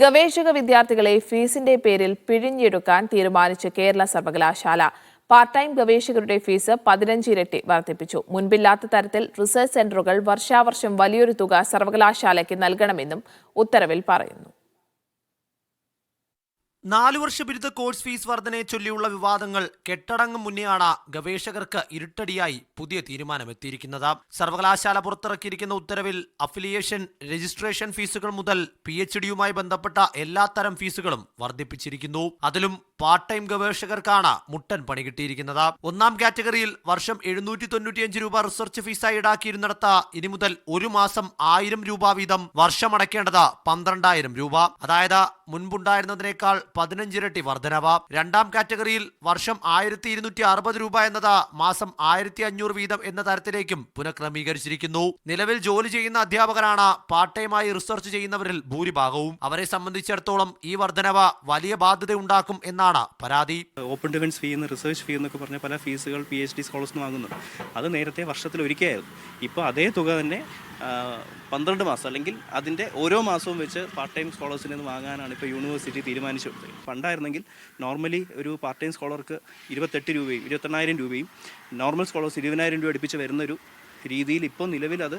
ഗവേഷക വിദ്യാർത്ഥികളെ ഫീസിന്റെ പേരിൽ പിഴിഞ്ഞെടുക്കാൻ തീരുമാനിച്ച കേരള സർവകലാശാല പാർട്ട് ടൈം ഗവേഷകരുടെ ഫീസ് 15 ഇരട്ടി വർദ്ധിപ്പിച്ചു. മുൻപില്ലാത്ത തരത്തിൽ റിസർച്ച് സെന്ററുകൾ വർഷാവർഷം വലിയൊരു തുക സർവകലാശാലയ്ക്ക് നൽകണമെന്നും ഉത്തരവിൽ പറയുന്നു. 4 വർഷ ബിരുദ കോഴ്സ് ഫീസ് വർധനയെ ചൊല്ലിയുള്ള വിവാദങ്ങൾ കെട്ടടങ്ങും മുന്നെയാണ് ഗവേഷകർക്ക് ഇരുട്ടടിയായി പുതിയ തീരുമാനമെത്തിയിരിക്കുന്നത്. സർവകലാശാല പുറത്തിറക്കിയിരിക്കുന്ന ഉത്തരവിൽ അഫിലിയേഷൻ, രജിസ്ട്രേഷൻ ഫീസുകൾ മുതൽ PhDയുമായി ബന്ധപ്പെട്ട എല്ലാത്തരം ഫീസുകളും വർദ്ധിപ്പിച്ചിരിക്കുന്നു. അതിലും പാർട്ട് ടൈം ഗവേഷകർക്കാണ് മുട്ടൻ പണി കിട്ടിയിരിക്കുന്നത്. ഒന്നാം കാറ്റഗറിയിൽ വർഷം 795 രൂപ റിസർച്ച് ഫീസായി ഈടാക്കിയിരുന്നിടത്ത് ഇനി മുതൽ ഒരു മാസം 1000 രൂപ വീതം വർഷമടയ്ക്കേണ്ടത് 12,000 രൂപ. അതായത് മുൻപുണ്ടായിരുന്നതിനേക്കാൾ 15 ഇരട്ടി വർധനവ്. രണ്ടാം കാറ്റഗറിയിൽ വർഷം 1260 രൂപ എന്നത് മാസം 1500 വീതം എന്ന തരത്തിലേക്കും പുനഃക്രമീകരിച്ചിരിക്കുന്നു. നിലവിൽ ജോലി ചെയ്യുന്ന അധ്യാപകരാണ് പാർട്ട് ടൈമായി റിസർച്ച് ചെയ്യുന്നവരിൽ ഭൂരിഭാഗവും. അവരെ സംബന്ധിച്ചിടത്തോളം ഈ വർധനവ് വലിയ ബാധ്യതയുണ്ടാക്കും എന്നാണ് പരാതി. ഓപ്പൺ ഡിഫൻസ് ഫീ എന്ന് റിസർച്ച് ഫീ എന്നൊക്കെ പറഞ്ഞ പല ഫീസുകൾ PhD സ്കോളേഴ്സിന് വാങ്ങുന്നുണ്ട്. അത് നേരത്തെ വർഷത്തിൽ ഒരിക്കലായിരുന്നു. ഇപ്പോൾ അതേ തുക തന്നെ 12 മാസം അല്ലെങ്കിൽ അതിൻ്റെ ഓരോ മാസവും വെച്ച് പാർട്ട് ടൈം സ്കോളേഴ്സിൽ നിന്ന് വാങ്ങാനാണ് ഇപ്പോൾ യൂണിവേഴ്സിറ്റി തീരുമാനിച്ചു കൊടുത്തത്. പണ്ടായിരുന്നെങ്കിൽ നോർമലി ഒരു പാർട്ട് ടൈം സ്കോളർക്ക് 28 രൂപയും 28,000 രൂപയും നോർമൽ സ്കോളേഴ്സ് 20,000 രൂപ അടുപ്പിച്ച് വരുന്നൊരു രീതിയിൽ ഇപ്പോൾ നിലവിൽ അത്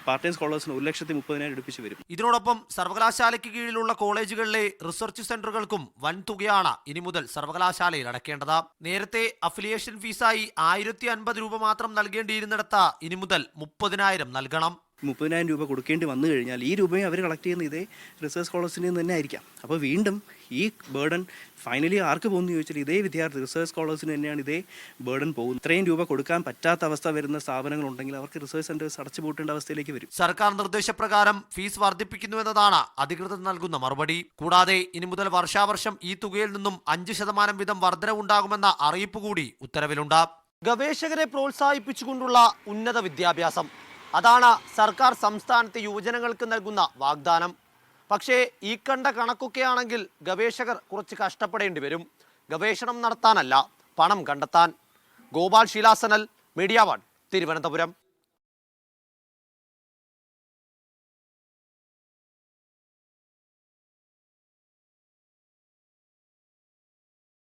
പാർട്ട് ടൈം സ്കോളേഴ്സിന് 1,30,000 അടുപ്പിച്ച് വരും. ഇതിനോടൊപ്പം സർവകലാശാലയ്ക്ക് കീഴിലുള്ള കോളേജുകളിലെ റിസർച്ച് സെന്ററുകൾക്കും വൻ തുകയാണ് ഇനി മുതൽ സർവകലാശാലയിൽ അടയ്ക്കേണ്ടത്. നേരത്തെ അഫിലിയേഷൻ ഫീസായി 1050 രൂപ മാത്രം നൽകേണ്ടിയിരുന്നിടത്ത് ഇനി മുതൽ 30,000 നൽകണം. 30,000 രൂപ കൊടുക്കേണ്ടി വന്നു കഴിഞ്ഞാൽ ഈ രൂപയും അവർ കളക്ട് ചെയ്യുന്ന ഇതേ റിസർച്ച് സ്കോളേഴ്സിൽ നിന്ന് തന്നെ ആയിരിക്കാം. അപ്പോൾ വീണ്ടും ഈ ബേർഡൻ ഫൈനലി ആർക്ക് പോകുന്നു ചോദിച്ചാൽ ഇതേ വിദ്യാർത്ഥി റിസർച്ച് സ്കോളേഴ്സിന് തന്നെയാണ് ഇതേ ബേർഡൻ പോകുന്നത്. ഇത്രയും രൂപ കൊടുക്കാൻ പറ്റാത്ത അവസ്ഥ വരുന്ന സ്ഥാപനങ്ങളുണ്ടെങ്കിൽ അവർക്ക് റിസർച്ച് സെന്റേഴ്സ് അടച്ചു പൂട്ടേണ്ട അവസ്ഥയിലേക്ക് വരും. സർക്കാർ നിർദ്ദേശപ്രകാരം ഫീസ് വർദ്ധിപ്പിക്കുന്നുവെന്നതാണ് അധികൃതർ നൽകുന്ന മറുപടി. കൂടാതെ ഇനി മുതൽ വർഷാവർഷം ഈ തുകയിൽ നിന്നും 5% വീതം വർധനവുണ്ടാകുമെന്ന അറിയിപ്പ് കൂടി ഉത്തരവിലുണ്ട്. ഗവേഷകരെ പ്രോത്സാഹിപ്പിച്ചുകൊണ്ടുള്ള ഉന്നത വിദ്യാഭ്യാസം, അതാണ് സർക്കാർ സംസ്ഥാനത്തെ യുവജനങ്ങൾക്ക് നൽകുന്ന വാഗ്ദാനം. പക്ഷേ ഈ കണ്ട കണക്കൊക്കെയാണെങ്കിൽ ഗവേഷകർ കുറച്ച് കഷ്ടപ്പെടേണ്ടി വരും. ഗവേഷണം നടത്താനല്ല, പണം കണ്ടെത്താൻ. ഗോപാൽ ശീലാസനൽ, മീഡിയ 1, തിരുവനന്തപുരം.